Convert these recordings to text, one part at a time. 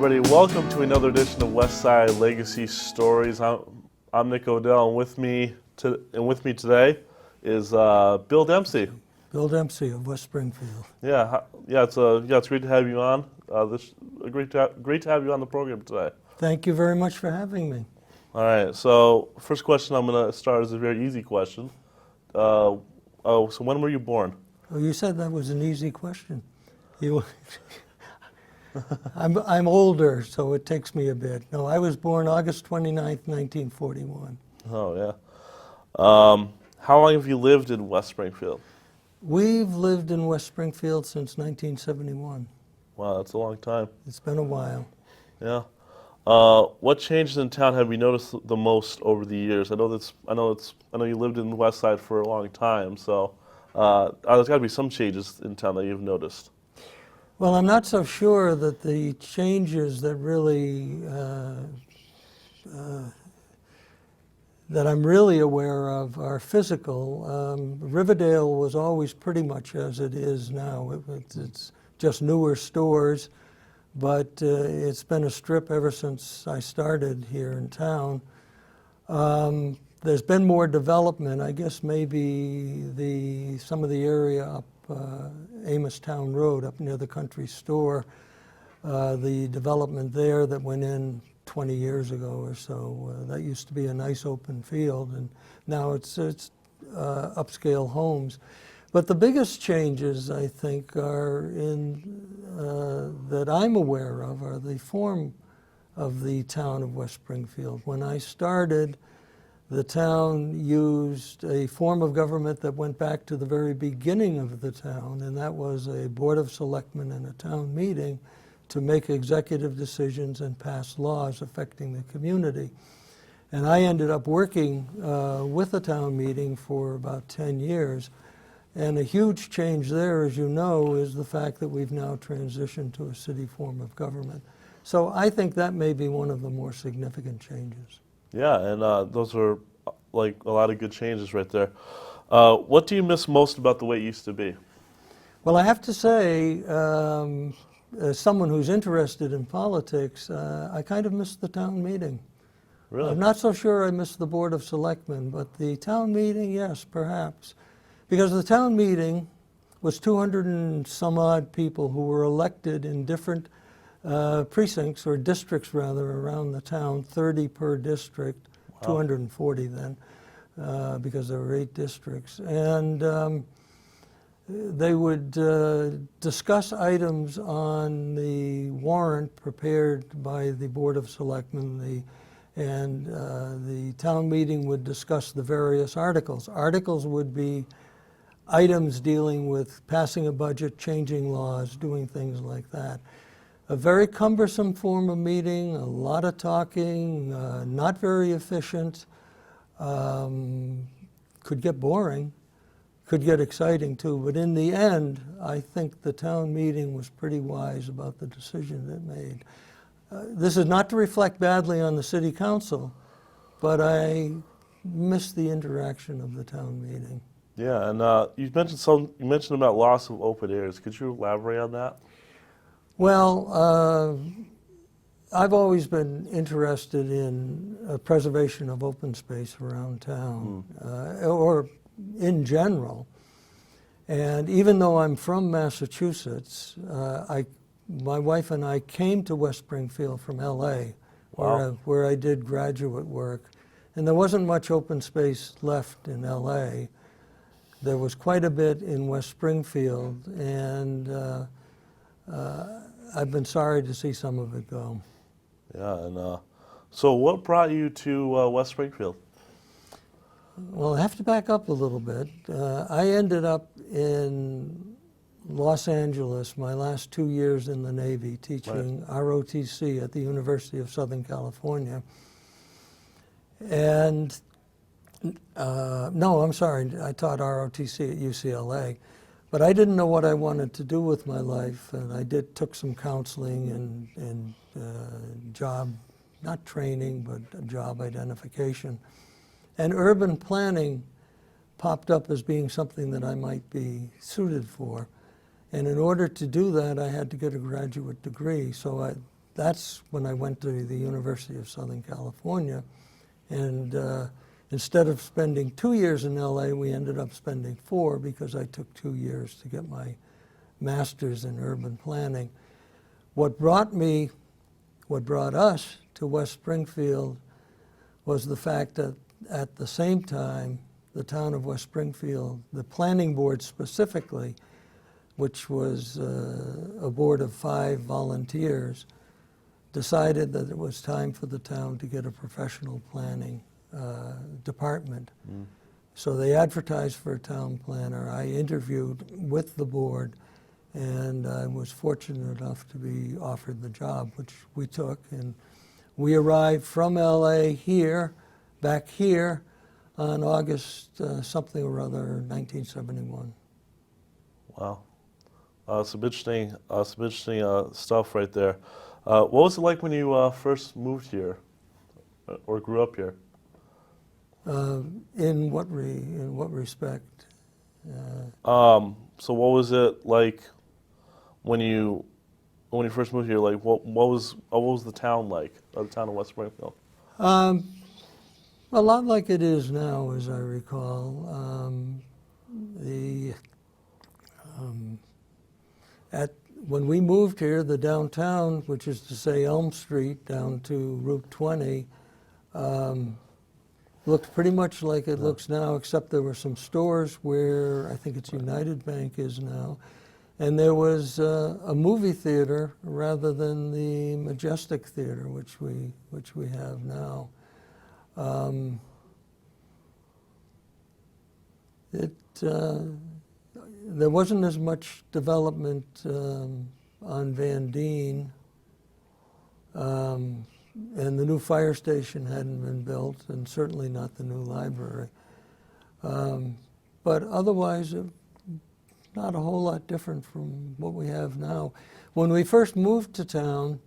everybody. Welcome to another edition of West Side Legacy Stories. I'm Nick Odell, and with me today is Bill Dempsey. Bill Dempsey of West Springfield. It's great to have you on. Great to have you on the program today. Thank you very much for having me. All right. So first question I'm going to start is a very easy question. So when were you born? Oh, you said that was an easy question. I'm older, so it takes me a bit. No, I was born August 29th, 1941. Oh, yeah. How long have you lived in West Springfield? We've lived in West Springfield since 1971. Wow, that's a long time. It's been a while. Yeah. What changes in town have you noticed the most over the years? I know you lived in the West Side for a long time, so there's got to be some changes in town that you've noticed. Well, I'm not so sure that the changes that really that I'm really aware of are physical. Riverdale was always pretty much as it is now. It's just newer stores, but it's been a strip ever since I started here in town. There's been more development. I guess maybe some of the area up Amos Town Road, up near the country store, the development there that went in 20 years ago or so, that used to be a nice open field, and now it's upscale homes. But the biggest changes, I think, are that I'm aware of, are the form of the town of West Springfield. When I started, the town used a form of government that went back to the very beginning of the town, and that was a Board of Selectmen and a town meeting to make executive decisions and pass laws affecting the community. And I ended up working with the town meeting for about 10 years. And a huge change there, as you know, is the fact that we've now transitioned to a city form of government. So I think that may be one of the more significant changes. Yeah, and those are like a lot of good changes right there. What do you miss most about the way it used to be? Well, I have to say, as someone who's interested in politics, I kind of miss the town meeting. Really? I'm not so sure I miss the Board of Selectmen, but the town meeting, yes, perhaps. Because the town meeting was 200 and some odd people who were elected in different precincts, or districts rather, around the town, 30 per district, wow. 240 then, because there were 8 districts. And they would discuss items on the warrant prepared by the Board of Selectmen, and the town meeting would discuss the various articles. Articles would be items dealing with passing a budget, changing laws, doing things like that. A very cumbersome form of meeting, a lot of talking, not very efficient, could get boring, could get exciting too, but in the end, I think the town meeting was pretty wise about the decision it made. This is not to reflect badly on the city council, but I miss the interaction of the town meeting. Yeah, and you mentioned about loss of open areas. Could you elaborate on that? Well, I've always been interested in preservation of open space around town, or in general. And even though I'm from Massachusetts, my wife and I came to West Springfield from LA, wow. where I did graduate work. And there wasn't much open space left in LA. There was quite a bit in West Springfield, and I've been sorry to see some of it go. Yeah, and so what brought you to West Springfield? Well, I have to back up a little bit. I ended up in Los Angeles my last 2 years in the Navy, teaching right. ROTC at the University of Southern California. And no, I'm sorry, I taught ROTC at UCLA. But I didn't know what I wanted to do with my life, and I took some counseling and job, not training, but job identification. And urban planning popped up as being something that I might be suited for. And in order to do that, I had to get a graduate degree. So that's when I went to the University of Southern California. And instead of spending 2 years in LA, we ended up spending 4 because I took 2 years to get my master's in urban planning. What brought us to West Springfield was the fact that at the same time, the town of West Springfield, the planning board specifically, which was a board of 5 volunteers, decided that it was time for the town to get a professional planning department. So they advertised for a town planner. I interviewed with the board, and I was fortunate enough to be offered the job, which we took. And we arrived from LA back here, on August something or other, 1971. Wow. Some interesting stuff right there. What was it like when you first moved here or grew up here? In what respect? So what was it like when you first moved here? Like what was the town like? The town of West Springfield? A lot like it is now, as I recall. When we moved here, the downtown, which is to say Elm Street down to Route 20, looked pretty much like it looks now, except there were some stores where I think it's United Bank is now, and there was a movie theater rather than the Majestic Theater, which we have now. There wasn't as much development on Van Deen, and the new fire station hadn't been built, and certainly not the new library. But otherwise, not a whole lot different from what we have now. When we first moved to town,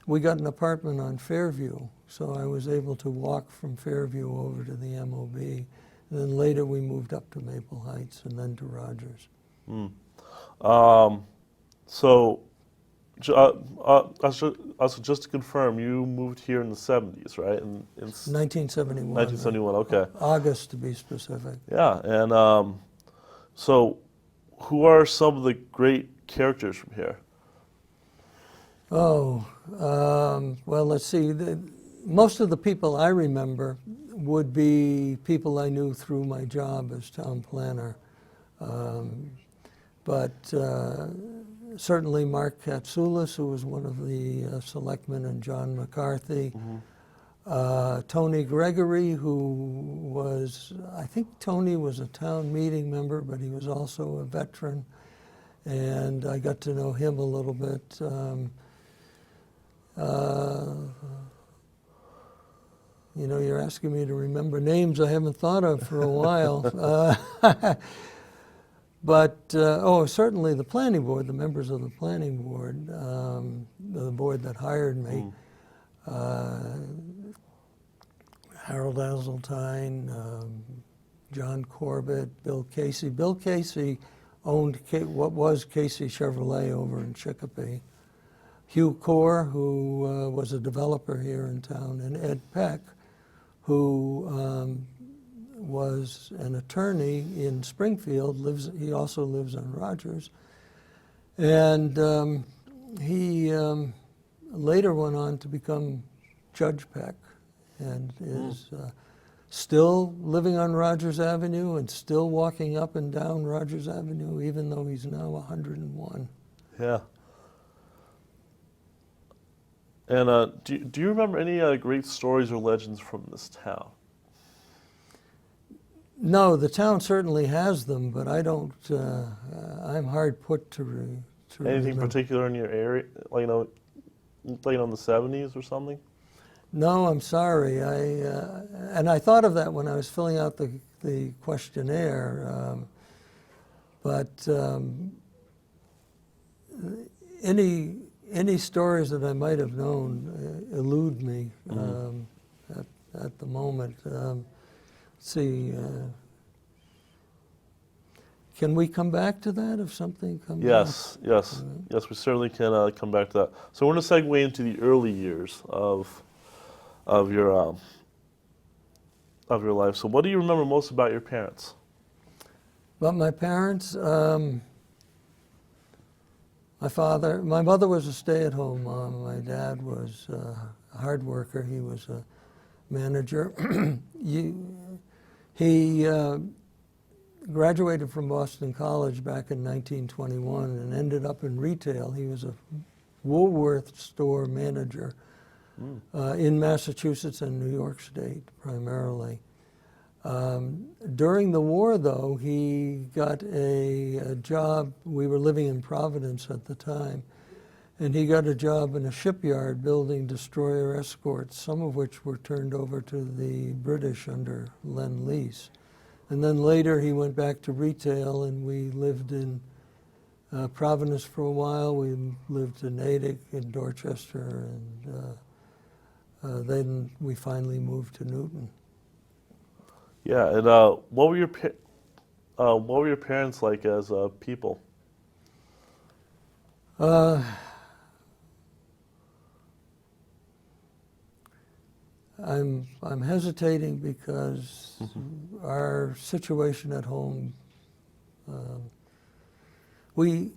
we got an apartment on Fairview, so I was able to walk from Fairview over to the MOB. And then later we moved up to Maple Heights and then to Rogers. So just to confirm, you moved here in the 70s, right? In 1971. 1971, okay. August, to be specific. Yeah, and so who are some of the great characters from here? Oh, well, let's see. Most of the people I remember would be people I knew through my job as town planner. But certainly Mark Katsoulis, who was one of the selectmen, and John McCarthy. Tony Gregory, who was, I think Tony was a town meeting member, but he was also a veteran. And I got to know him a little bit. You know, you're asking me to remember names I haven't thought of for a while. But, certainly the planning board, the members of the planning board, the board that hired me, Harold Azeltine, John Corbett, Bill Casey. Bill Casey owned what was Casey Chevrolet over in Chicopee. Hugh Core, who was a developer here in town, and Ed Peck, who was an attorney in Springfield. He also lives on Rogers. And he later went on to become Judge Peck and is still living on Rogers Avenue and still walking up and down Rogers Avenue, even though he's now 101. Yeah. And do you remember any great stories or legends from this town? No, the town certainly has them, but I don't. I'm hard put to Anything remember. particular in your area, like on the 70s or something? No, I'm sorry. And I thought of that when I was filling out the questionnaire. But any stories that I might have known elude me at the moment. Let's see. Can we come back to that if something comes up? Yes, yes, yes. We certainly can come back to that. So we're going to segue into the early years of your life. So what do you remember most about your parents? But my parents, my mother was a stay-at-home mom. My dad was a hard worker. He was a manager. He graduated from Boston College back in 1921 and ended up in retail. He was a Woolworth store manager in Massachusetts and New York State primarily. During the war, though, he got a job. We were living in Providence at the time, and he got a job in a shipyard building destroyer escorts, some of which were turned over to the British under Lend-Lease. And then later he went back to retail, and we lived in Providence for a while. We lived in Natick and Dorchester, and then we finally moved to Newton. Yeah, and what were your parents like as people? I'm hesitating because our situation at home, it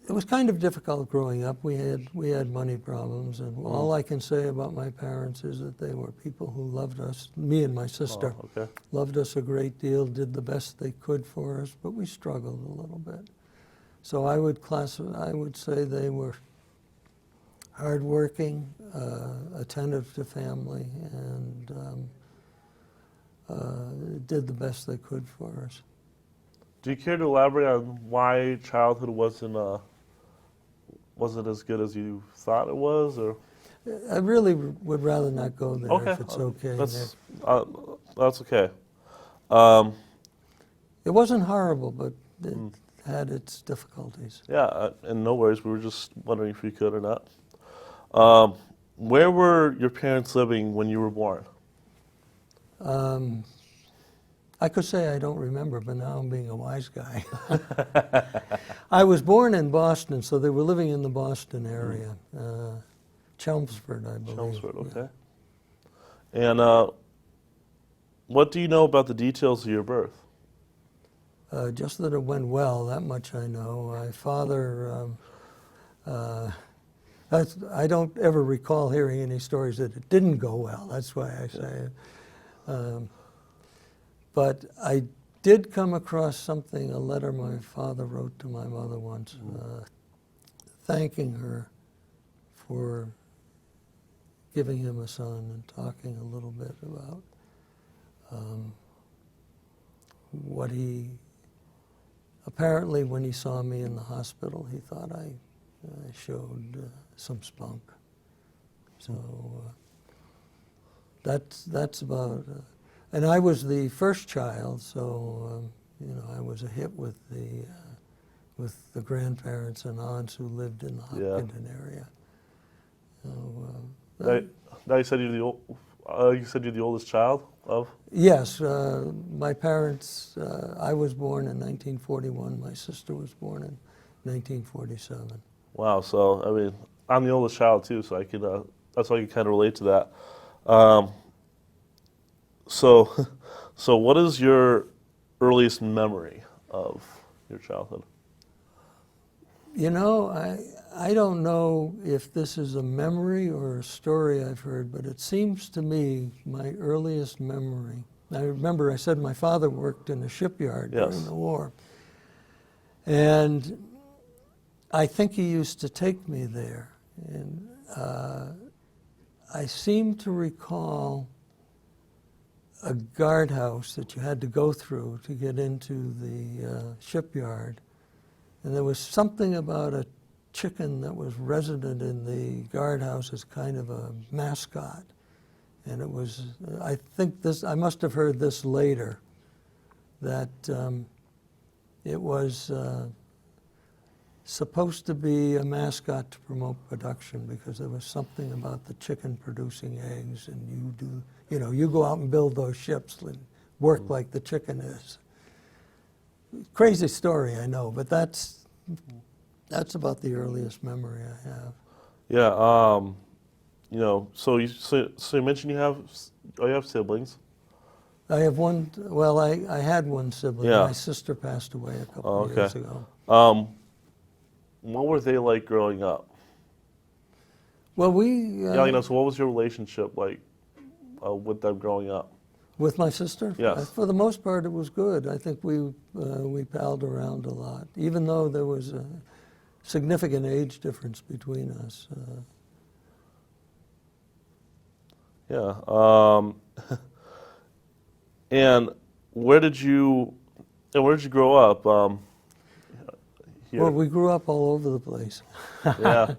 was kind of difficult growing up. We had money problems, and all I can say about my parents is that they were people who loved us, me and my sister, loved us a great deal, did the best they could for us, but we struggled a little bit. So I would say they were hardworking, attentive to family, and did the best they could for us. Do you care to elaborate on why childhood wasn't as good as you thought it was, or? I really would rather not go there if it's okay. That's okay. It wasn't horrible, but it had its difficulties. Yeah, and no worries. We were just wondering if you could or not. Where were your parents living when you were born? I could say I don't remember, but now I'm being a wise guy. I was born in Boston, so they were living in the Boston area. Chelmsford, I believe. Chelmsford, okay. Yeah. And what do you know about the details of your birth? Just that it went well, that much I know. My father, I don't ever recall hearing any stories that it didn't go well. That's why I say it. But I did come across something, a letter my father wrote to my mother once, thanking her for giving him a son and talking a little bit about what he, apparently when he saw me in the hospital, he thought I showed some spunk. So that's about. And I was the first child, so I was a hit with the grandparents and aunts who lived in the Hopkinton area. So, now you said you're the oldest child of? Yes, my parents. I was born in 1941. My sister was born in 1947. Wow. So I mean, I'm the oldest child too, so I could. That's why I can kind of relate to that. So what is your earliest memory of your childhood? I don't know if this is a memory or a story I've heard, but it seems to me my earliest memory. I remember I said my father worked in a shipyard during the war, and I think he used to take me there, and I seem to recall a guardhouse that you had to go through to get into the shipyard. And there was something about a chicken that was resident in the guardhouse as kind of a mascot. And it was, I think this, I must have heard this later, that it was supposed to be a mascot to promote production because there was something about the chicken producing eggs, and you go out and build those ships and work like the chicken is. Crazy story, I know, but that's about the earliest memory I have. Yeah. You know, so you mentioned you have siblings. I have one, well, I had one sibling. Yeah. My sister passed away a couple Oh, of okay. years ago. What were they like growing up? Well, Yeah, you know, so what was your relationship like with them growing up? with my sister, Yes. for the most part, it was good. I think we palled around a lot, even though there was a significant age difference between us. Yeah. And where did you where did you grow up? Here. Well, we grew up all over the place. Yeah.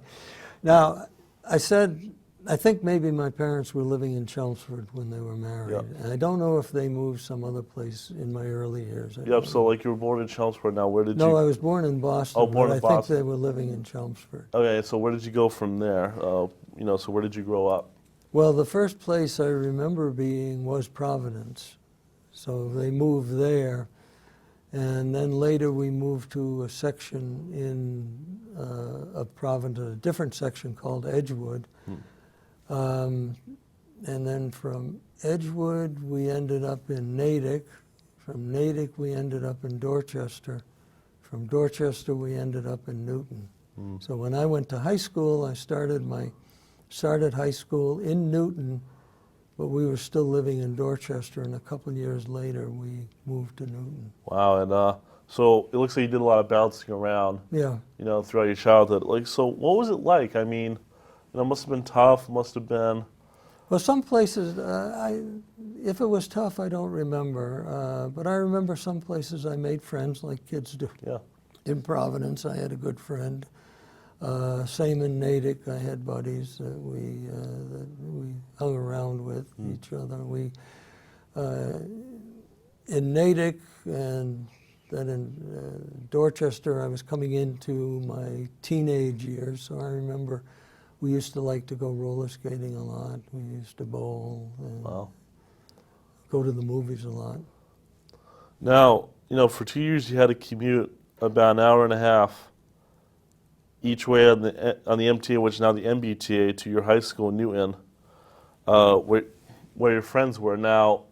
Now, I think maybe my parents were living in Chelmsford when they were married. Yep. And I don't know if they moved some other place in my early years. I Yep. don't So know. like you were born in Chelmsford. Now where did No, you? I was born in Boston, Oh, born but in I Boston. think they were living in Chelmsford. Okay. So where did you go from there? You know, so where did you grow up? Well, the first place I remember being was Providence. So they moved there. And then later we moved to a section of Providence, a different section called Edgewood. And then from Edgewood we ended up in Natick. From Natick we ended up in Dorchester. From Dorchester we ended up in Newton. So when I went to high school, I started high school in Newton, but we were still living in Dorchester, and a couple of years later we moved to Newton. Wow. And so it looks like you did a lot of bouncing around. Yeah. You know, throughout your childhood. Like, so what was it like? I mean, you know, it must have been tough. Must have been. Well, some places, if it was tough, I don't remember. But I remember some places I made friends like kids do. Yeah. In Providence, I had a good friend. Same in Natick, I had buddies that we hung around with each other. In Natick and then in Dorchester, I was coming into my teenage years, so I remember we used to like to go roller skating a lot. We used to bowl and Wow. go to the movies a lot. Now, you know, for 2 years you had to commute about an hour and a half each way on the MTA, which is now the MBTA, to your high school in Newton, where your friends were. Now,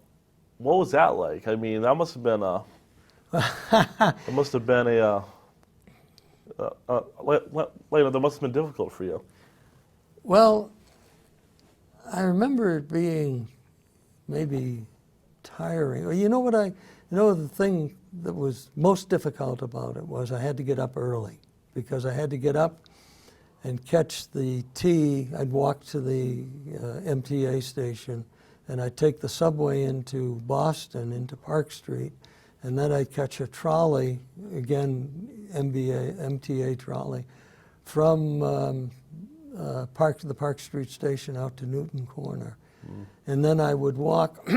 what was that like? I mean, that must have been it must have been that must have been difficult for you. Well, I remember it being maybe tiring. Or the thing that was most difficult about it was I had to get up early, because I had to get up and catch the T. I'd walk to the MTA station, and I'd take the subway into Boston, into Park Street, and then I'd catch a trolley, again, MTA trolley, from the Park Street station out to Newton Corner. And then I would walk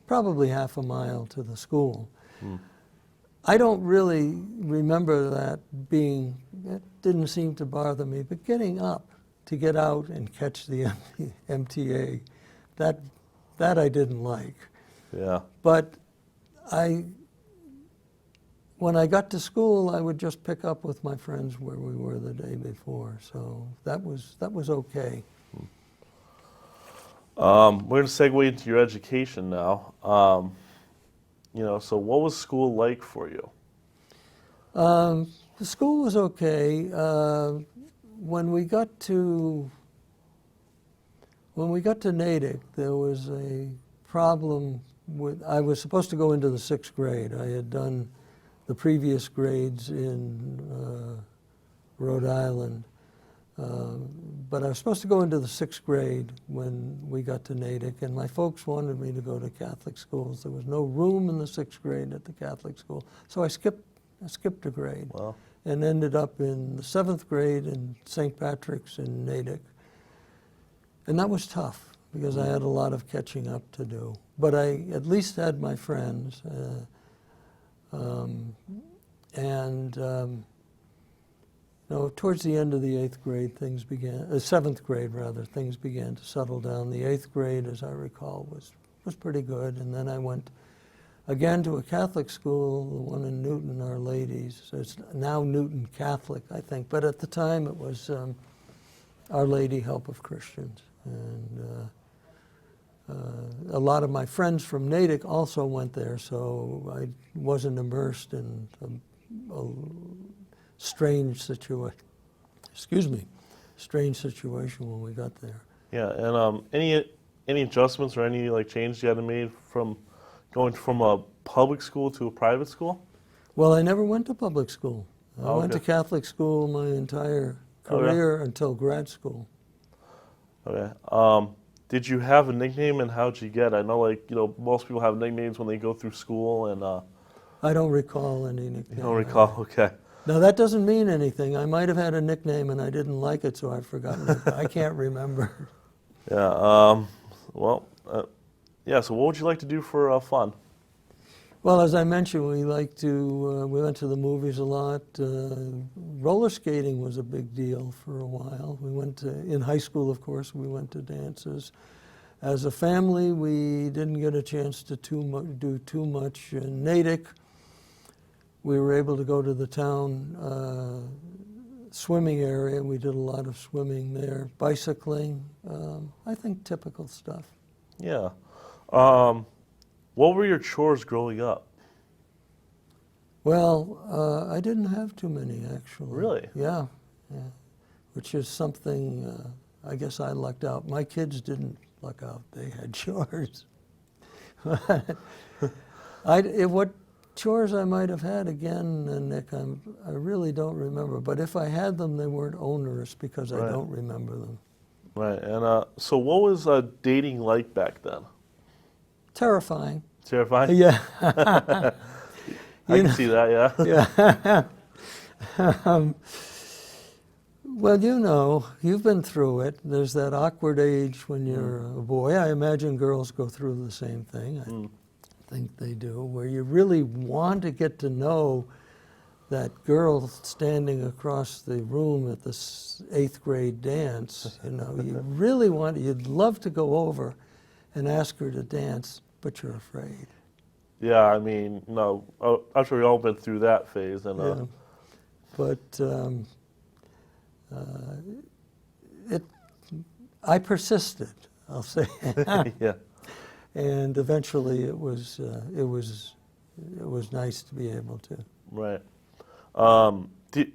probably half a mile to the school. I don't really remember that didn't seem to bother me, but getting up to get out and catch the MTA, that I didn't like. Yeah. But when I got to school, I would just pick up with my friends where we were the day before, so that was okay. We're going to segue into your education now. You know, so what was school like for you? The school was okay. When we got to Natick, there was a problem with. I was supposed to go into the 6th grade. I had done the previous grades in Rhode Island, but I was supposed to go into the 6th grade when we got to Natick, and my folks wanted me to go to Catholic schools. There was no room in the 6th grade at the Catholic school, so I skipped a grade. Wow. And ended up in the 7th grade in St. Patrick's in Natick. And that was tough because I had a lot of catching up to do. But I at least had my friends. Towards the end of the 8th grade, 7th grade rather, things began to settle down. The 8th grade, as I recall, was pretty good. And then I went again to a Catholic school, the one in Newton, Our Lady's. So it's now Newton Catholic, I think, but at the time it was Our Lady Help of Christians. And a lot of my friends from Natick also went there, so I wasn't immersed in a strange situation. Excuse me, strange situation when we got there. Yeah, and any adjustments or any like changes you had to make from going from a public school to a private school? Well, I never went to public school. I Oh, went to okay. Catholic school my entire Oh, yeah? career until grad school. Okay. Did you have a nickname, and how'd you get? I know, like, most people have nicknames when they go through school, and I don't recall any nickname. you don't recall. Okay. Now, that doesn't mean anything. I might have had a nickname and I didn't like it, so I've forgotten it. I can't remember. Yeah. Well. Yeah. So, what would you like to do for fun? Well, as I mentioned, we went to the movies a lot. Roller skating was a big deal for a while. In high school, of course, we went to dances. As a family, we didn't get a chance to do too much in Natick. We were able to go to the town swimming area. We did a lot of swimming there. Bicycling, I think typical stuff. Yeah. What were your chores growing up? Well, I didn't have too many, actually. Really? Yeah. Which is something I guess I lucked out. My kids didn't luck out. They had chores. What chores I might have had, again, Nick, I really don't remember. But if I had them, they weren't onerous because I Right. don't remember them. Right. And so, what was dating like back then? Terrifying. Terrifying. Yeah. I can see that. Yeah. Yeah. Well, you've been through it. There's that awkward age when you're a boy. I imagine girls go through the same thing. I think they do, where you really want to get to know that girl standing across the room at the 8th grade dance. You'd love to go over and ask her to dance, but you're afraid. Yeah. I mean, no. I'm sure we all been through that phase, and Yeah. But I persisted, I'll say. yeah. And eventually it was nice to be able to. Right. Did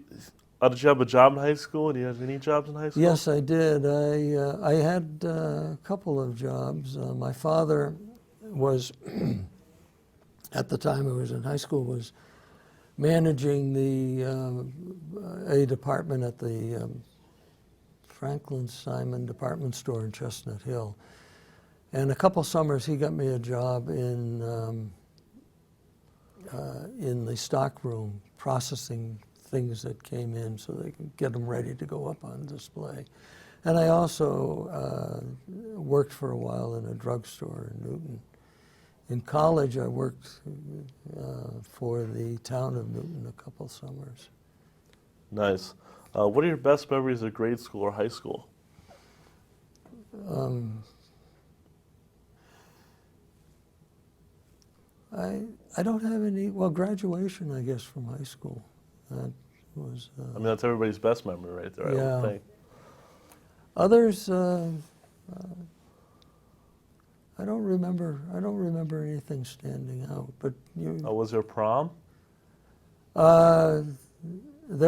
you have a job in high school? Did you have any jobs in high school? Yes, I did. I had a couple of jobs. My father was, at the time I was in high school, was managing a department at the Franklin Simon department store in Chestnut Hill. And a couple summers he got me a job in the stock room, processing things that came in so they could get them ready to go up on display. And I also worked for a while in a drugstore in Newton. In college, I worked for the town of Newton a couple summers. Nice. What are your best memories of grade school or high school? I don't have any, well, graduation, I guess, from high school. That was... I mean, that's everybody's best memory right there, I Yeah. would think. Others, I don't remember anything standing out, but Was there prom? there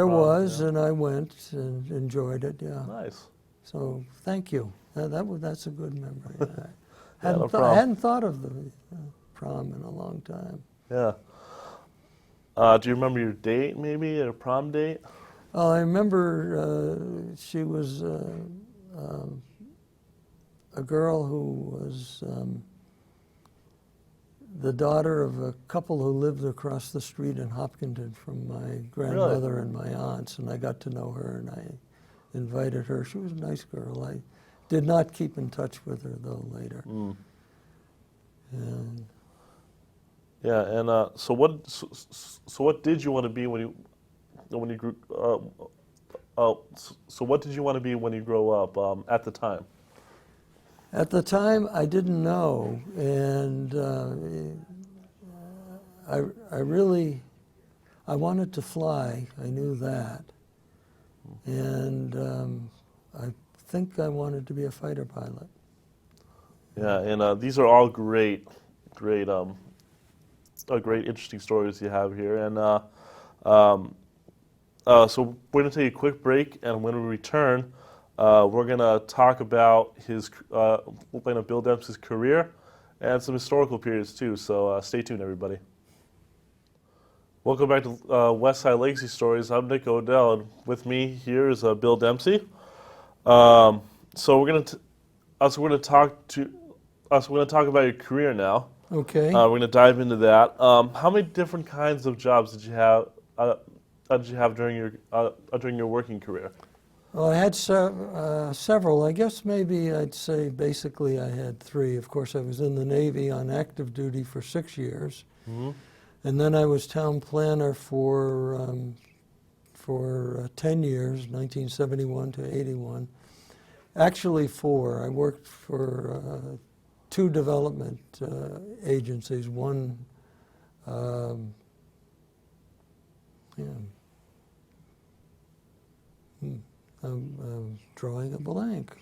Prom, was, yeah. and I went and enjoyed it, yeah. Nice. So, thank you. That's a good memory. Yeah, no I problem. hadn't thought of the prom in a long time. Yeah. Do you remember your date, maybe, a prom date? I remember she was a girl who was the daughter of a couple who lived across the street in Hopkinton from my grandmother and my aunts, and I got to know her, and I invited her. She was a nice girl. I did not keep in touch with her, though, later. And Yeah, and so what did you want to be when you grew? So what did you want to be when you grow up? At the time. at the time, I didn't know, and I wanted to fly. I knew that, and I think I wanted to be a fighter pilot. Yeah, and these are all great, great, great interesting stories you have here. And um, so we're going to take a quick break, and when we return, we're going to talk about Bill Dempsey's career and some historical periods too. So stay tuned, everybody. Welcome back to Westside Legacy Stories. I'm Nick Odell, and with me here is Bill Dempsey. So we're going to talk about your career now. Okay. We're going to dive into that. How many different kinds of jobs did you have? During your working career? Well, I had several. I guess maybe I'd say basically I had three. Of course, I was in the Navy on active duty for 6 years, and then I was town planner for 10 years, 1971 to 81. Actually, 4. I worked for 2 development agencies. One, I'm drawing a blank.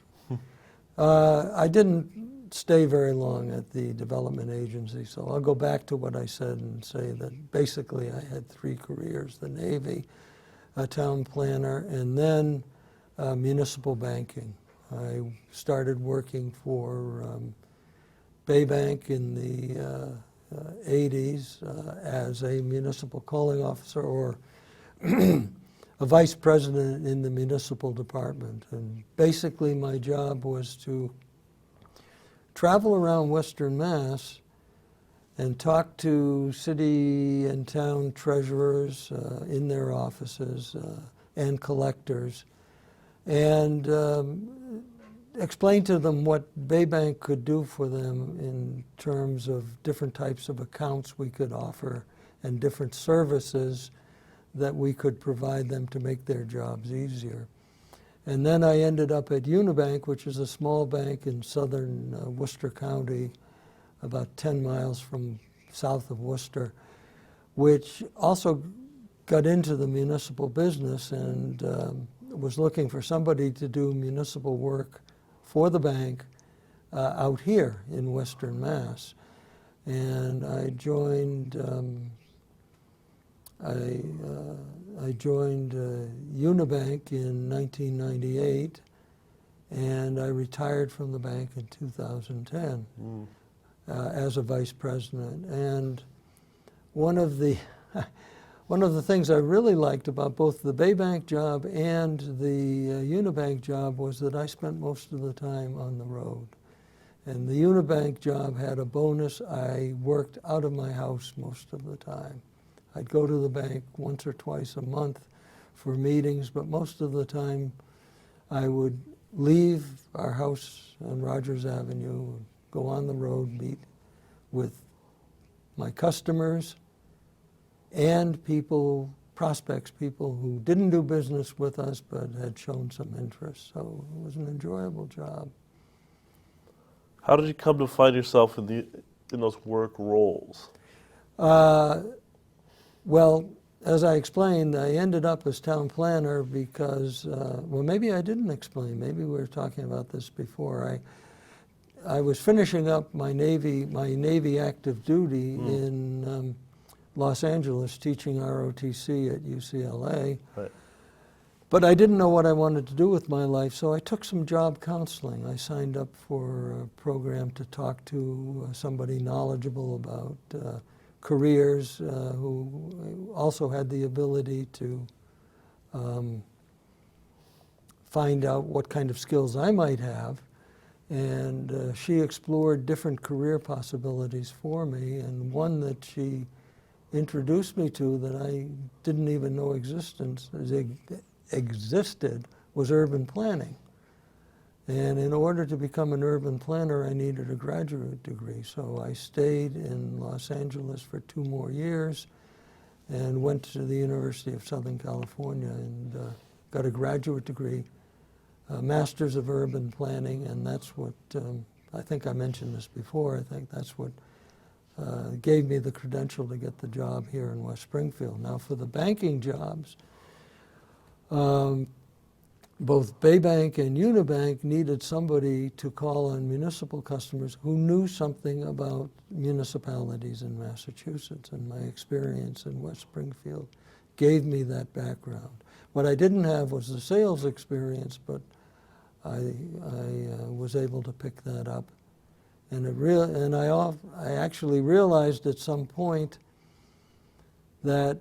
I didn't stay very long at the development agency, so I'll go back to what I said and say that basically I had 3 careers: the Navy, a town planner, and then municipal banking. I started working for Bay Bank in the 80s as a municipal calling officer, or a vice president in the municipal department. And basically my job was to travel around Western Mass and talk to city and town treasurers in their offices and collectors, and explain to them what Bay Bank could do for them in terms of different types of accounts we could offer and different services that we could provide them to make their jobs easier. And then I ended up at Unibank, which is a small bank in southern Worcester County, about 10 miles from south of Worcester, which also got into the municipal business and was looking for somebody to do municipal work for the bank out here in Western Mass. And I joined Unibank in 1998, and I retired from the bank in 2010 as a vice president. And one of the things I really liked about both the Bay Bank job and the Unibank job was that I spent most of the time on the road. And the Unibank job had a bonus. I worked out of my house most of the time. I'd go to the bank once or twice a month for meetings, but most of the time I would leave our house on Rogers Avenue, go on the road, meet with my customers and prospects, people who didn't do business with us but had shown some interest. So it was an enjoyable job. How did you come to find yourself in those work roles? Well, as I explained, I ended up as town planner because, well, maybe I didn't explain. Maybe we were talking about this before. I was finishing up my Navy active duty in Los Angeles, teaching ROTC at UCLA. Right. But I didn't know what I wanted to do with my life, so I took some job counseling. I signed up for a program to talk to somebody knowledgeable about careers who also had the ability to find out what kind of skills I might have. And she explored different career possibilities for me, and one that she introduced me to that I didn't even know existed was urban planning. And in order to become an urban planner, I needed a graduate degree. So I stayed in Los Angeles for 2 more years and went to the University of Southern California and got a graduate degree, a Master's of Urban Planning, and that's what, I think I mentioned this before, I think that's what gave me the credential to get the job here in West Springfield. Now, for the banking jobs, both Baybank and Unibank needed somebody to call on municipal customers who knew something about municipalities in Massachusetts, and my experience in West Springfield gave me that background. What I didn't have was the sales experience, but I was able to pick that up. And I actually realized at some point that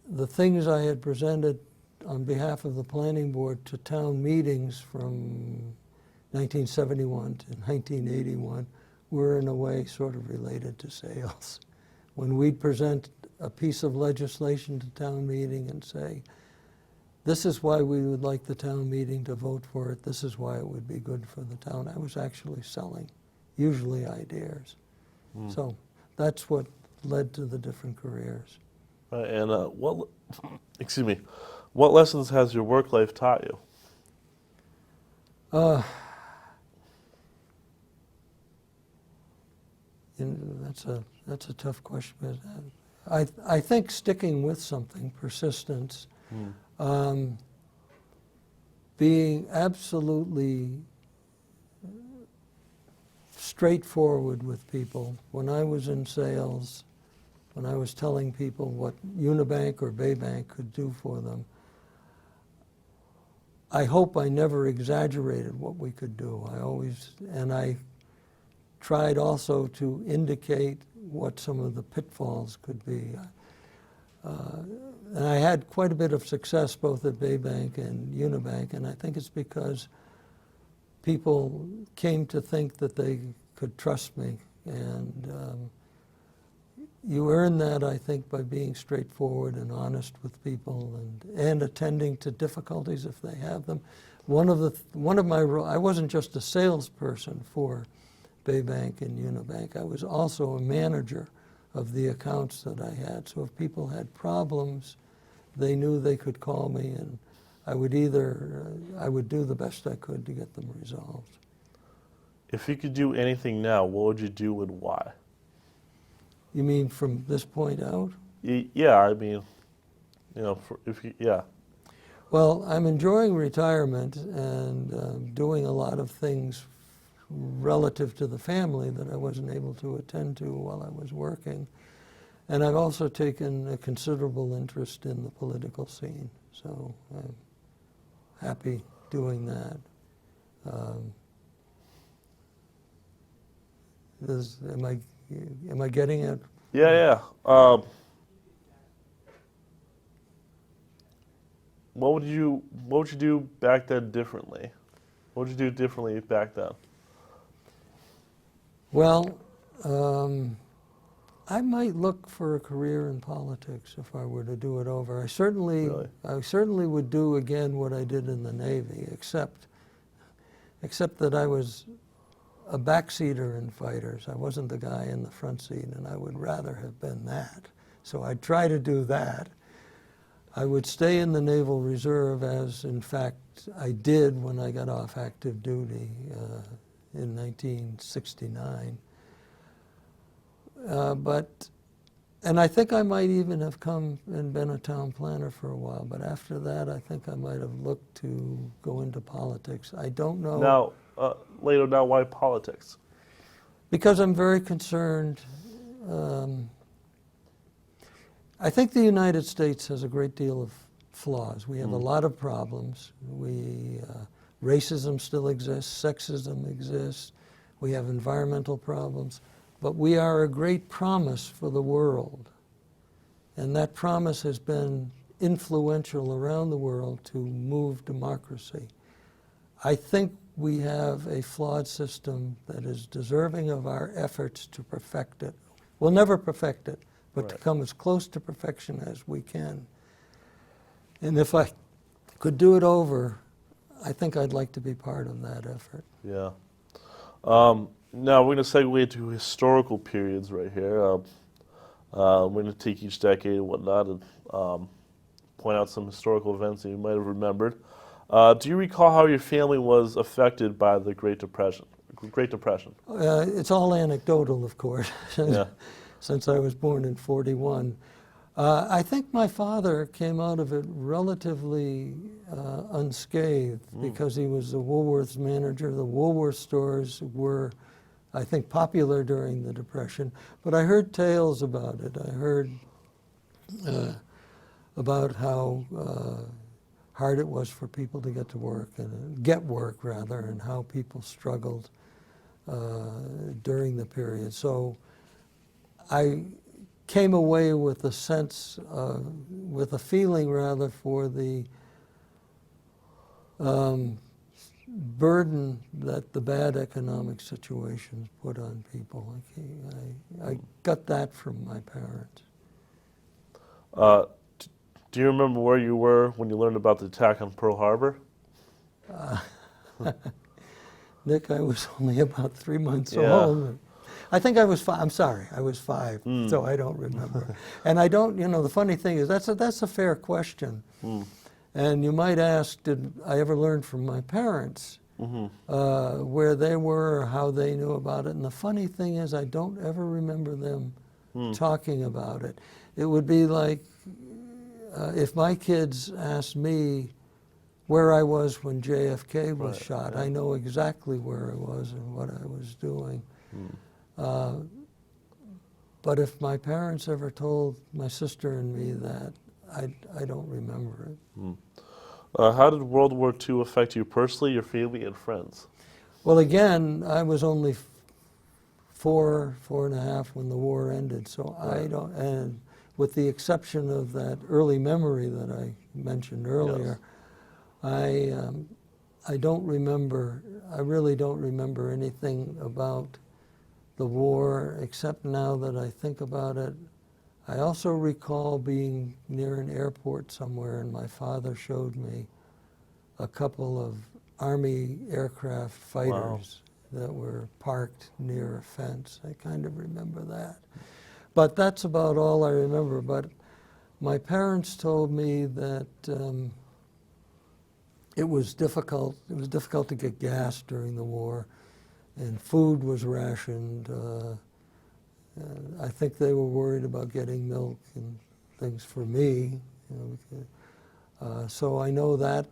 the things I had presented on behalf of the planning board to town meetings from 1971 to 1981 were in a way sort of related to sales. When we'd present a piece of legislation to town meeting and say, this is why we would like the town meeting to vote for it, this is why it would be good for the town, I was actually selling, usually ideas. So that's what led to the different careers. And what lessons has your work life taught you? That's a tough question. But I think sticking with something, persistence, being absolutely straightforward with people. When I was in sales, when I was telling people what Unibank or Baybank could do for them, I hope I never exaggerated what we could do. I tried also to indicate what some of the pitfalls could be. And I had quite a bit of success both at Baybank and Unibank, and I think it's because people came to think that they could trust me. And you earn that, I think, by being straightforward and honest with people and attending to difficulties if they have them. One of my roles, I wasn't just a salesperson for Baybank and Unibank. I was also a manager of the accounts that I had. So if people had problems, they knew they could call me, and I would do the best I could to get them resolved. If you could do anything now, what would you do and why? You mean from this point out? Yeah, I mean, yeah. Well, I'm enjoying retirement and doing a lot of things relative to the family that I wasn't able to attend to while I was working. And I've also taken a considerable interest in the political scene, so I'm happy doing that. Am I getting it? Yeah. What would you do back then differently? What would you do differently back then? Well, I might look for a career in politics if I were to do it over. I certainly would do again what I did in the Navy, except that I was a backseater in fighters. I wasn't the guy in the front seat, and I would rather have been that. So I'd try to do that. I would stay in the Naval Reserve, as in fact I did when I got off active duty in 1969. And I think I might even have come and been a town planner for a while, but after that I think I might have looked to go into politics. I don't know. Now, why politics? Because I'm very concerned. I think the United States has a great deal of flaws. We have a lot of problems. Racism still exists, sexism exists, we have environmental problems, but we are a great promise for the world. And that promise has been influential around the world to move democracy. I think we have a flawed system that is deserving of our efforts to perfect it. We'll never perfect it, but to come as close to perfection as we can. And if I could do it over, I think I'd like to be part of that effort. Yeah. Now we're going to segue into historical periods right here. We're going to take each decade and whatnot and point out some historical events that you might have remembered. Do you recall how your family was affected by the Great Depression? It's all anecdotal, of course. Yeah. since I was born in 41. I think my father came out of it relatively unscathed because he was the Woolworths manager. The Woolworth stores were, I think, popular during the Depression, but I heard tales about it. I heard about how hard it was for people to get to work, and get work rather, and how people struggled during the period. So I came away with a sense, with a feeling rather, for the burden that the bad economic situations put on people. I got that from my parents. Do you remember where you were when you learned about the attack on Pearl Harbor? Nick, I was only about 3 months Yeah. old. I think I was 5. I'm sorry, I was 5, so I don't remember. And I don't, the funny thing is, that's a fair question. And you might ask, did I ever learn from my parents where they were, or how they knew about it? And the funny thing is, I don't ever remember them talking about it. It would be like if my kids asked me where I was when JFK was shot, I know exactly where I was and what I was doing. But if my parents ever told my sister and me that, I don't remember it. How did World War II affect you personally, your family, and friends? Well, again, I was only 4.5 when the war ended, so I don't, and with the exception of that early memory that I mentioned earlier, I don't remember, I really don't remember anything about the war, except now that I think about it. I also recall being near an airport somewhere, and my father showed me a couple of Army aircraft fighters that were parked near a fence. I kind of remember that. But that's about all I remember. But my parents told me that it was difficult. It was difficult to get gas during the war, and food was rationed. I think they were worried about getting milk and things for me. So I know that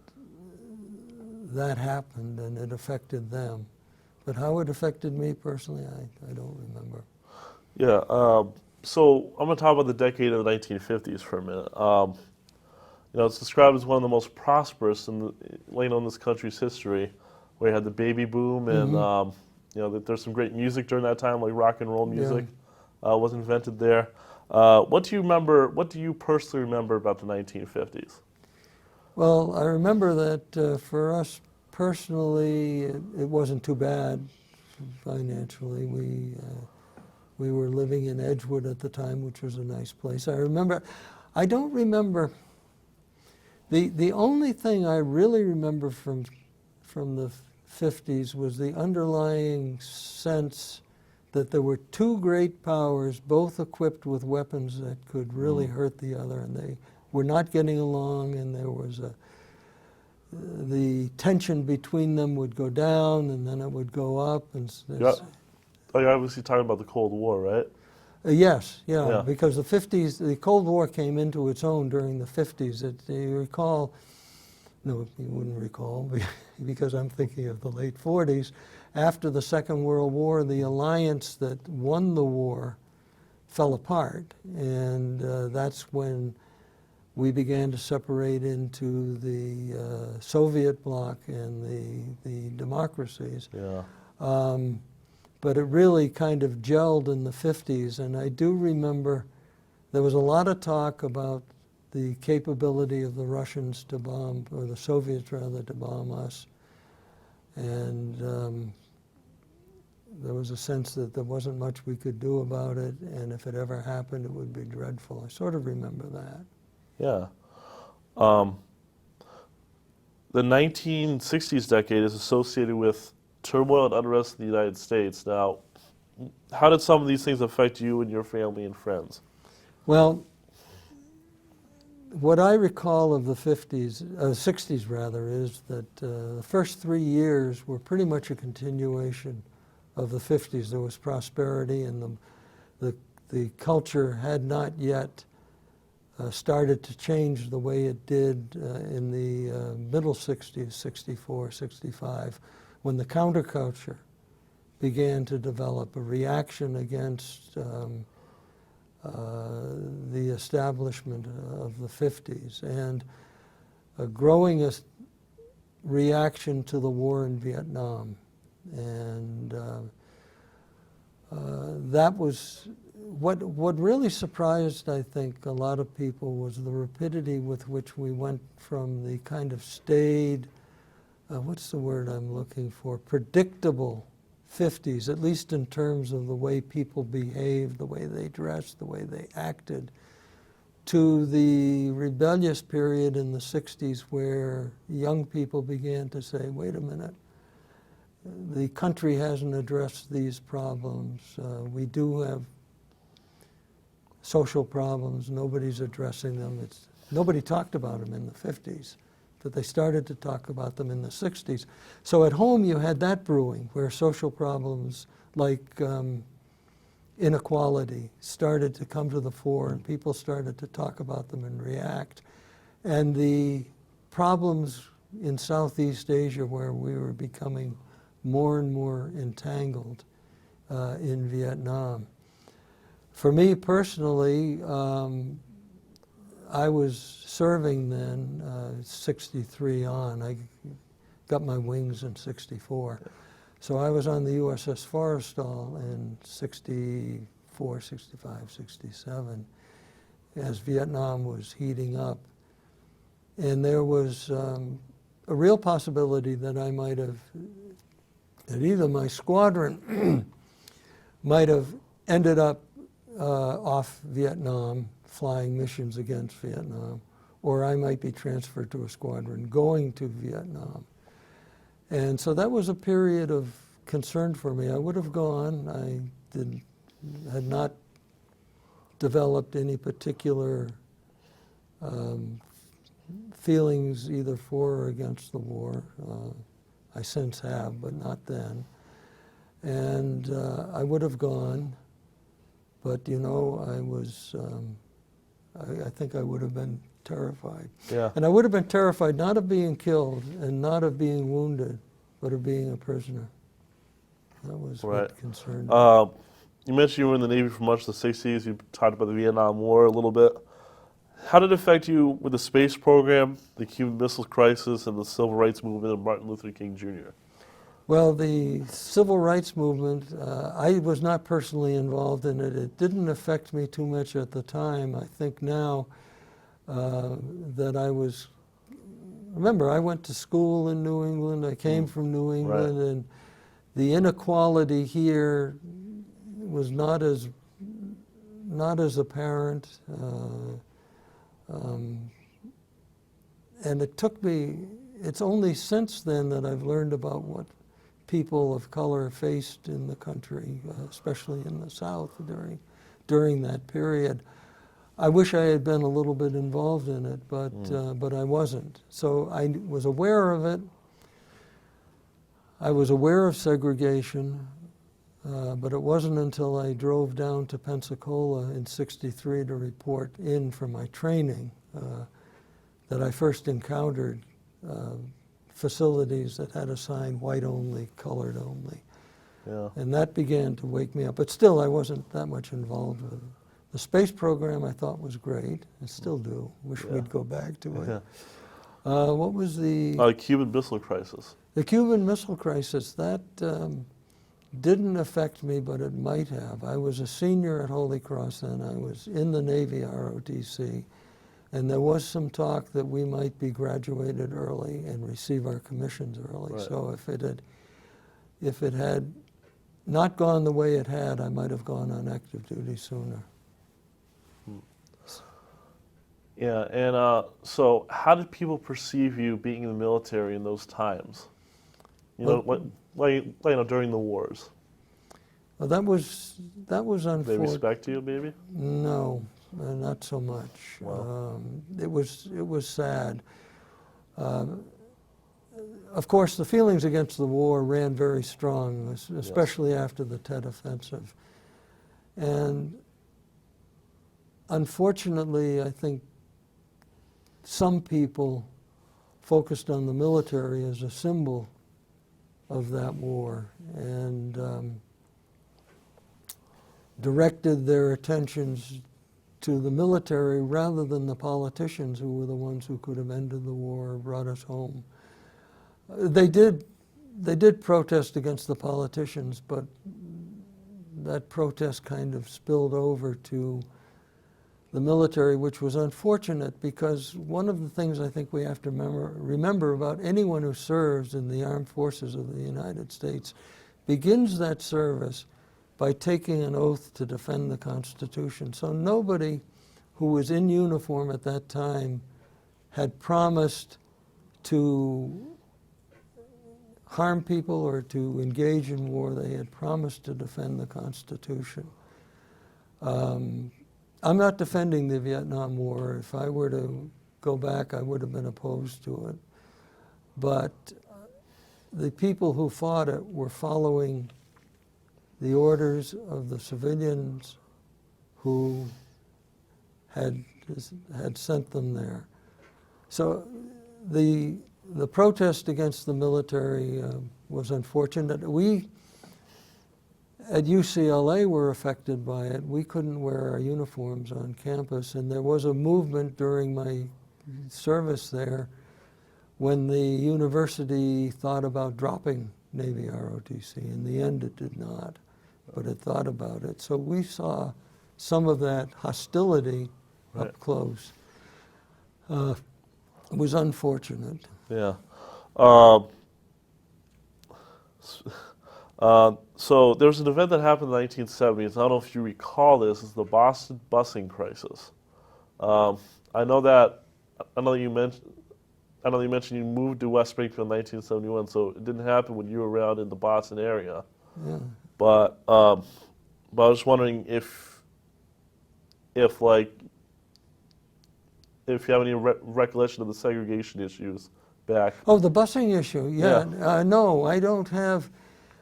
happened, and it affected them. But how it affected me personally, I don't remember. Yeah, so I'm going to talk about the decade of the 1950s for a minute. It's described as one of the most prosperous in this country's history, where you had the baby boom, and there's some great music during that time, like rock and roll music was invented there. What do you remember? What do you personally remember about the 1950s? Well, I remember that for us personally, it wasn't too bad financially. We were living in Edgewood at the time, which was a nice place. I don't remember, the only thing I really remember from the 50s was the underlying sense that there were two great powers, both equipped with weapons that could really hurt the other, and they were not getting along, and there was the tension between them would go down, and then it would go up. And you're obviously talking about the Cold War, right? Yes, because the 50s, the Cold War came into its own during the 50s. You recall, no, you wouldn't recall, because I'm thinking of the late 40s. After the Second World War, the alliance that won the war fell apart, and that's when we began to separate into the Soviet bloc and the democracies. Yeah. But it really kind of gelled in the 50s, and I do remember there was a lot of talk about the capability of the Russians to bomb, or the Soviets rather, to bomb us. And there was a sense that there wasn't much we could do about it, and if it ever happened, it would be dreadful. I sort of remember that. Yeah. The 1960s decade is associated with turmoil and unrest in the United States. Now, how did some of these things affect you and your family and friends? Well, what I recall of the 60s rather, is that the first 3 years were pretty much a continuation of the 50s. There was prosperity, and the the culture had not yet started to change the way it did in the middle 60s, 64, 65, when the counterculture began to develop, a reaction against the establishment of the 50s, and a growing reaction to the war in Vietnam. And that was what really surprised, I think, a lot of people, was the rapidity with which we went from the kind of staid, what's the word I'm looking for, predictable 50s, at least in terms of the way people behaved, the way they dressed, the way they acted, to the rebellious period in the 60s where young people began to say, wait a minute, the country hasn't addressed these problems. We do have social problems. Nobody's addressing them. Nobody talked about them in the 50s, but they started to talk about them in the 60s. So at home you had that brewing, where social problems like inequality started to come to the fore, and people started to talk about them and react. And the problems in Southeast Asia, where we were becoming more and more entangled in Vietnam. For me personally, I was serving then, 63 on. I got my wings in 64. So I was on the USS Forrestal in 64, 65, 67, as Vietnam was heating up. And there was a real possibility that I might have, that either my squadron might have ended up off Vietnam, flying missions against Vietnam, or I might be transferred to a squadron going to Vietnam. And so that was a period of concern for me. I would have gone. I had not developed any particular feelings either for or against the war. I since have, but not then. And I would have gone, but you know, I was, I think I would have been terrified. Yeah. And I would have been terrified not of being killed and not of being wounded, but of being a prisoner. That was Right. what concerned me. You mentioned you were in the Navy for much of the 60s. You talked about the Vietnam War a little bit. How did it affect you with the space program, the Cuban Missile Crisis, and the Civil Rights Movement of Martin Luther King Jr.? Well, the Civil Rights Movement, I was not personally involved in it. It didn't affect me too much at the time. I think now that I was, remember, I went to school in New England. I came from New England, Right. and the inequality here was not as apparent. And it took me, it's only since then that I've learned about what people of color faced in the country, especially in the South during that period. I wish I had been a little bit involved in it, but I wasn't. So I was aware of it. I was aware of segregation, but it wasn't until I drove down to Pensacola in '63 to report in for my training that I first encountered facilities that had a sign white only, colored only. Yeah. And that began to wake me up. But still, I wasn't that much involved with it. The space program I thought was great. I still do. Wish we'd go back to it. Yeah. What was the Cuban Missile Crisis. the Cuban Missile Crisis? That didn't affect me, but it might have. I was a senior at Holy Cross then. I was in the Navy ROTC. And there was some talk that we might be graduated early and receive our commissions early. Right. So if it had not gone the way it had, I might have gone on active duty sooner. Yeah, and so how did people perceive you being in the military in those times? You know, during the wars. Well, that was They unfortunate. respect you, maybe? No, not so much. Wow. It was sad. Of course, the feelings against the war ran very strong, especially after the Tet Offensive. And unfortunately, I think some people focused on the military as a symbol of that war and directed their attentions to the military rather than the politicians who were the ones who could have ended the war or brought us home. They did protest against the politicians, but that protest kind of spilled over to the military, which was unfortunate because one of the things I think we have to remember about anyone who serves in the armed forces of the United States begins that service by taking an oath to defend the Constitution. So nobody who was in uniform at that time had promised to harm people or to engage in war. They had promised to defend the Constitution. I'm not defending the Vietnam War. If I were to go back, I would have been opposed to it. But the people who fought it were following the orders of the civilians who had sent them there. So the protest against the military was unfortunate. We at UCLA were affected by it. We couldn't wear our uniforms on campus, and there was a movement during my service there when the university thought about dropping Navy ROTC. In the end, it did not, but it thought about it. So we saw some of that hostility up close. It was unfortunate. Yeah. So there was an event that happened in the 1970s. I don't know if you recall this. It's the Boston busing crisis. I know you mentioned you moved to West Springfield in 1971, so it didn't happen when you were around in the Boston area. Yeah. But I was wondering if you have any recollection of the segregation issues back. Oh, the busing issue, yeah. No, I don't have.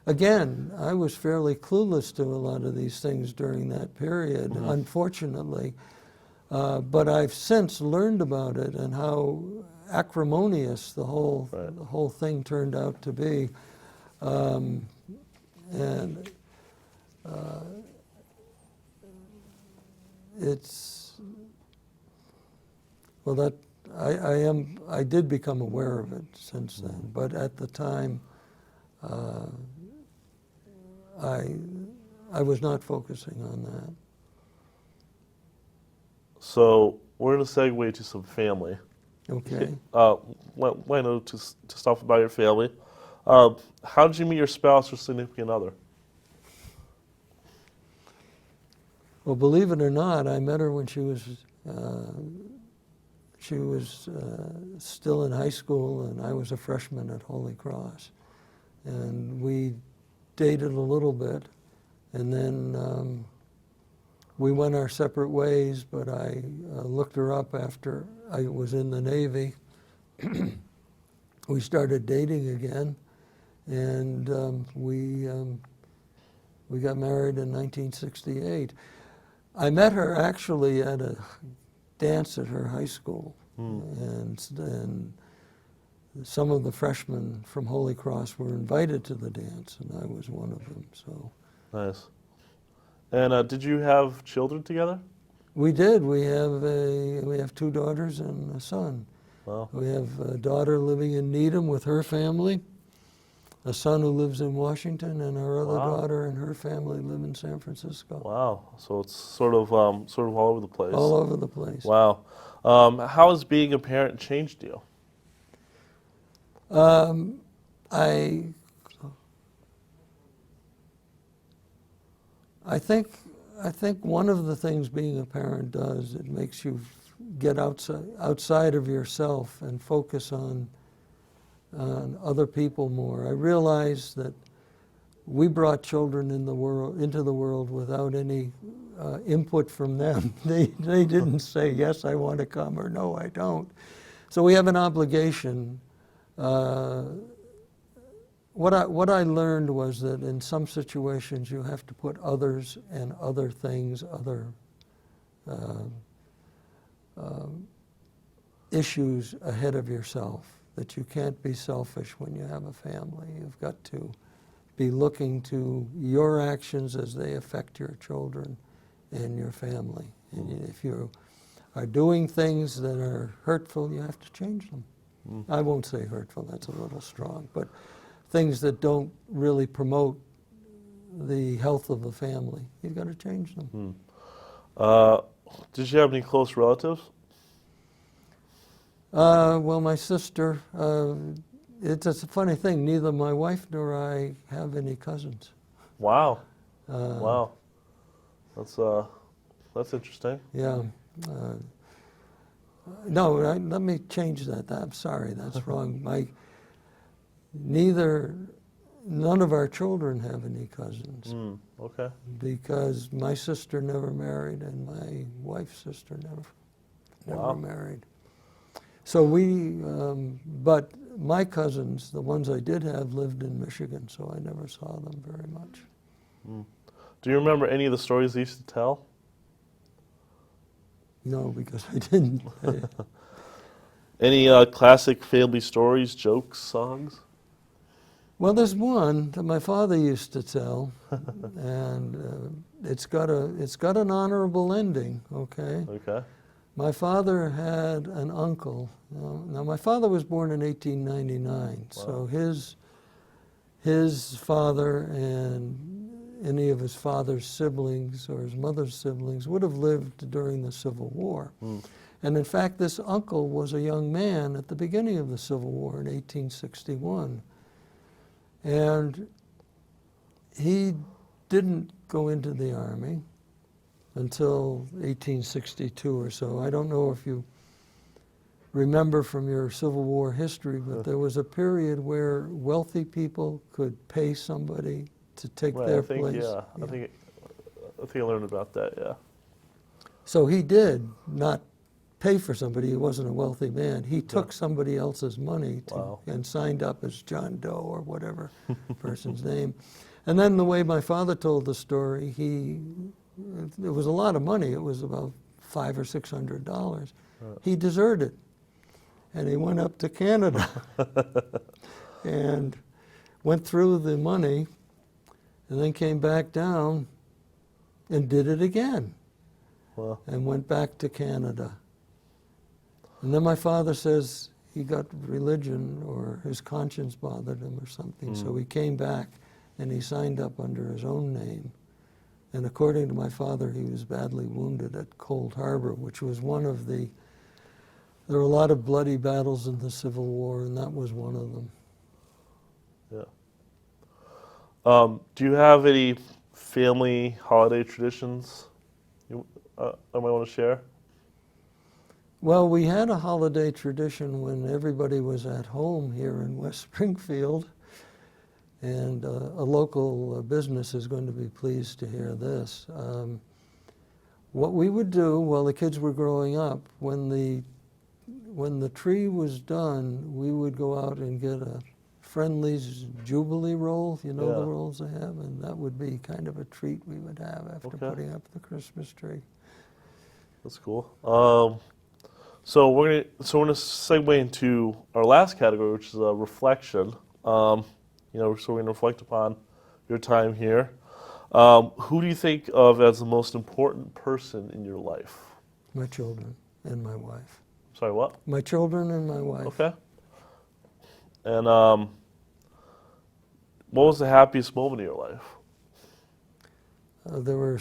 Again, I was fairly clueless to a lot of these things during that period, unfortunately. But I've since learned about it and how acrimonious the whole thing turned out to be. It's well that I did become aware of it since then, but at the time I was not focusing on that. So we're going to segue to some family. Okay. Why not to stuff about your family? How did you meet your spouse or significant other? Well, believe it or not, I met her when she was still in high school, and I was a freshman at Holy Cross. And we dated a little bit, and then we went our separate ways, but I looked her up after I was in the Navy. We started dating again, and we got married in 1968. I met her actually at a dance at her high school, and some of the freshmen from Holy Cross were invited to the dance, and I was one of them. So nice. And did you have children together? we did. We have 2 daughters and a son. Wow. We have a daughter living in Needham with her family, a son who lives in Washington, and our other daughter and her family live in San Francisco. Wow. So it's sort of all over the place. All over the place. Wow. How has being a parent changed you? I think one of the things being a parent does, it makes you get outside of yourself and focus on other people more. I realize that we brought children into the world without any input from them. They didn't say, yes, I want to come, or no, I don't. So we have an obligation. What I learned was that in some situations you have to put others and other things, other uh, issues ahead of yourself, that you can't be selfish when you have a family. You've got to be looking to your actions as they affect your children and your family. And if you are doing things that are hurtful, you have to change them. I won't say hurtful, that's a little strong, but things that don't really promote the health of the family, you've got to change them. Did you have any close relatives? Well, my sister, it's a funny thing, neither my wife nor I have any cousins. Wow. Wow. That's interesting. Yeah. No, let me change that. I'm sorry, that's wrong. None of our children have any cousins. Okay. Because my sister never married and my wife's sister never Wow. married. So but my cousins, the ones I did have, lived in Michigan, so I never saw them very much. Do you remember any of the stories they used to tell? No, because I didn't. Any classic family stories, jokes, songs? Well, there's one that my father used to tell, and it's got an honorable ending. Okay. Okay. My father had an uncle. Now, my father was born in 1899, so his father and any of his father's siblings or his mother's siblings would have lived during the Civil War. And in fact, this uncle was a young man at the beginning of the Civil War in 1861. And he didn't go into the Army until 1862 or so. I don't know if you remember from your Civil War history, but there was a period where wealthy people could pay somebody to take their place. Yeah. I think I learned about that. Yeah. So he did not pay for somebody. He wasn't a wealthy man. He took somebody else's money and signed up as John Doe or whatever person's name. And then the way my father told the story, it was a lot of money. It was about $500 or $600. He deserted, and he went up to Canada and went through the money, and then came back down and did it again, and went back to Canada. And then my father says he got religion, or his conscience bothered him or something, so he came back and he signed up under his own name. And according to my father, he was badly wounded at Cold Harbor, which was there were a lot of bloody battles in the Civil War, and that was one of them. Yeah. Do you have any family holiday traditions you might want to share? Well, we had a holiday tradition when everybody was at home here in West Springfield, and a local business is going to be pleased to hear this. What we would do while the kids were growing up, when the tree was done, we would go out and get a Friendly's Jubilee roll, the rolls they have, and that would be kind of a treat we would have after putting up the Christmas tree. That's cool. So we're gonna segue into our last category, which is reflection. So we're gonna reflect upon your time here. Who do you think of as the most important person in your life? My children and my wife. Sorry, what? My children and my wife. Okay. And what was the happiest moment of your life? There were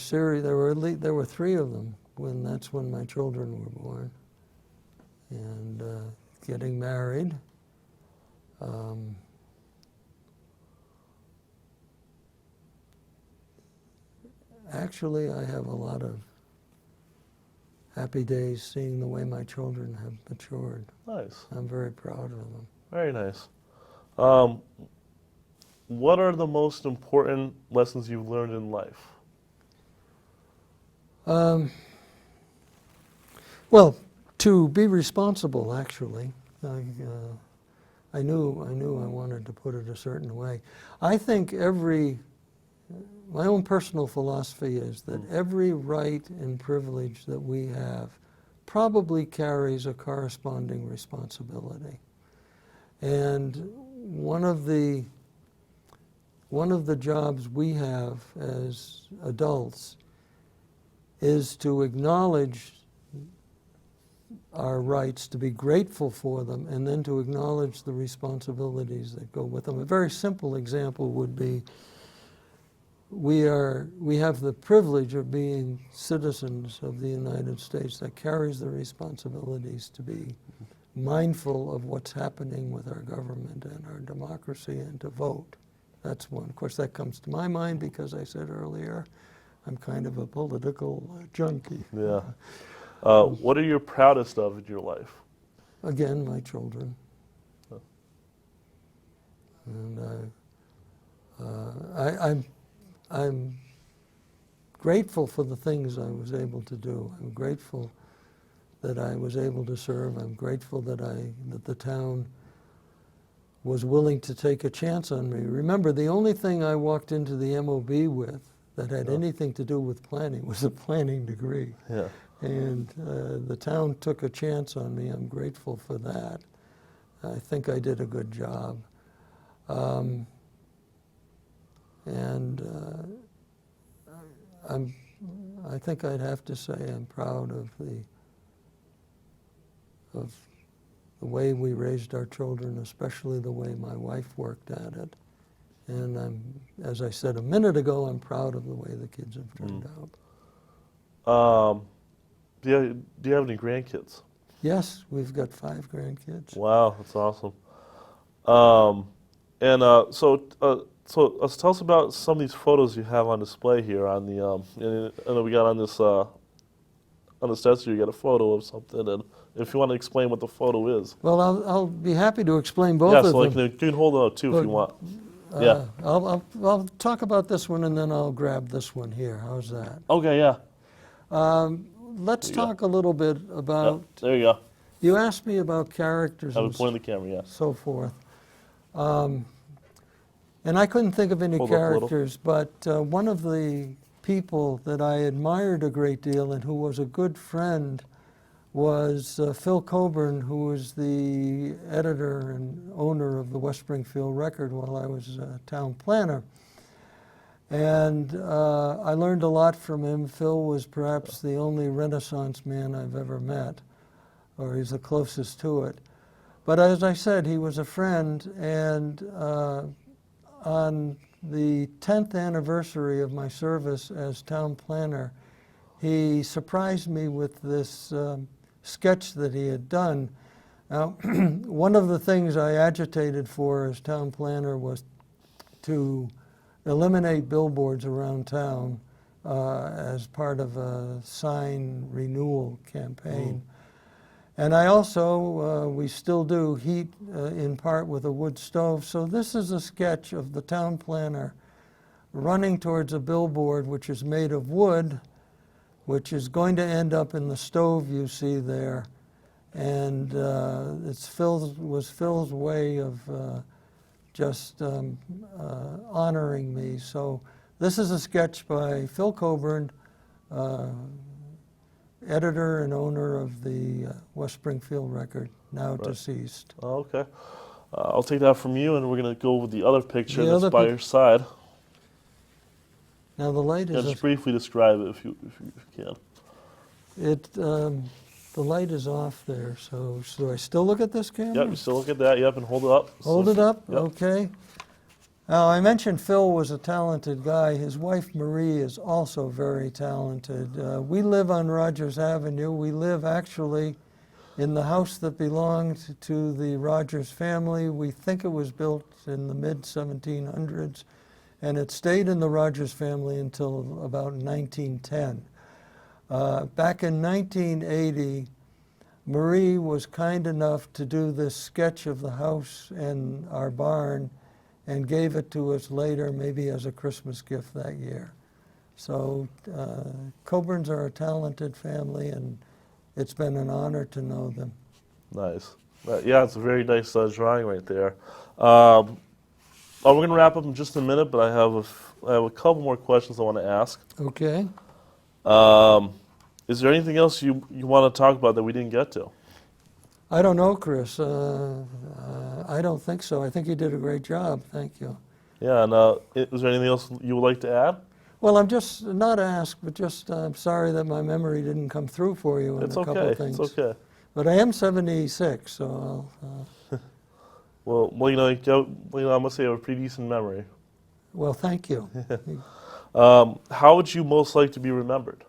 three of them. That's when my children were born, and getting married. Actually, I have a lot of happy days seeing the way my children have matured. Nice. I'm very proud of them. Very nice. What are the most important lessons you've learned in life? Well, to be responsible, actually. I knew I wanted to put it a certain way. I think every my own personal philosophy is that every right and privilege that we have probably carries a corresponding responsibility. And one of the jobs we have as adults is to acknowledge our rights, to be grateful for them, and then to acknowledge the responsibilities that go with them. A very simple example would be we have the privilege of being citizens of the United States. That carries the responsibilities to be mindful of what's happening with our government and our democracy and to vote. That's one. Of course, that comes to my mind because I said earlier, I'm kind of a political junkie. Yeah. What are you proudest of in your life? Again, my children. Huh. And I'm grateful for the things I was able to do. I'm grateful that I was able to serve. I'm grateful that the town was willing to take a chance on me. Remember, the only thing I walked into the MOB with that had anything to do with planning was a planning degree. Yeah. And the town took a chance on me. I'm grateful for that. I think I did a good job. I think I'd have to say I'm proud of the way we raised our children, especially the way my wife worked at it. And as I said a minute ago, I'm proud of the way the kids have turned out. Do you have any grandkids? Yes, we've got 5 grandkids. Wow, that's awesome. So tell us about some of these photos you have on display here on the. I know we got on this desk here. You got a photo of something, and if you want to explain what the photo is. Well, I'll be happy to explain both Yeah, of so them. you can hold it out too if you want. Yeah. I'll talk about this one and then I'll grab this one here. How's that? Okay. Yeah. Let's There you go. talk a little bit about. Yep, there you go. You asked me about characters Have and it point the camera. Yeah. so forth. And I couldn't think of any Hold up a little. characters, but one of the people that I admired a great deal and who was a good friend was Phil Coburn, who was the editor and owner of the West Springfield Record while I was town planner. And I learned a lot from him. Phil was perhaps the only Renaissance man I've ever met, or he's the closest to it. But as I said, he was a friend, and on the 10th anniversary of my service as town planner, he surprised me with this sketch that he had done. Now, one of the things I agitated for as town planner was to eliminate billboards around town as part of a sign renewal campaign. And I also, we still do heat in part with a wood stove. So this is a sketch of the town planner running towards a billboard which is made of wood, which is going to end up in the stove you see there. And was Phil's way of just honoring me. So this is a sketch by Phil Coburn, editor and owner of the West Springfield Record, now deceased. Oh, okay. I'll take that from you, and we're going to go with the other picture The that's other by your side. Now the light Yeah, is just briefly describe it if you can. the light is off there. So do I still look at this camera? Yep, you still look at that. Yep, and hold it up. Hold it up. Yep. Okay. Now I mentioned Phil was a talented guy. His wife Marie is also very talented. We live on Rogers Avenue. We live actually in the house that belonged to the Rogers family. We think it was built in the mid-1700s, and it stayed in the Rogers family until about 1910. Back in 1980, Marie was kind enough to do this sketch of the house and our barn and gave it to us later, maybe as a Christmas gift that year. So Coburns are a talented family, and it's been an honor to know them. Nice. Yeah, it's a very nice drawing right there. we're going to wrap up in just a minute, but I have a couple more questions I want to ask. Okay. Is there anything else you want to talk about that we didn't get to? I don't know, Chris. I don't think so. I think you did a great job. Thank you. Yeah, and is there anything else you would like to add? Well, I'm just not asked, but just I'm sorry that my memory didn't come through for you on It's a couple okay. of things. It's okay. But I am 76, so Well, I must say you have a pretty decent memory. well, thank you. How would you most like to be remembered?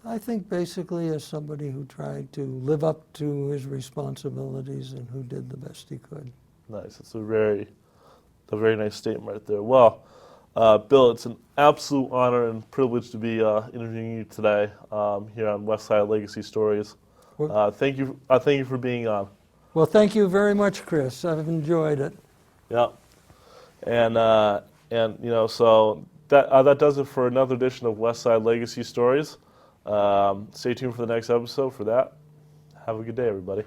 I think basically as somebody who tried to live up to his responsibilities and who did the best he could. Nice. It's a very nice statement right there. Well, Bill, it's an absolute honor and privilege to be interviewing you today here on Westside Legacy Stories. Thank you for being on. Well, thank you very much, Chris. I've enjoyed it. Yeah, and so that does it for another edition of Westside Legacy Stories. Stay tuned for the next episode for that. Have a good day, everybody.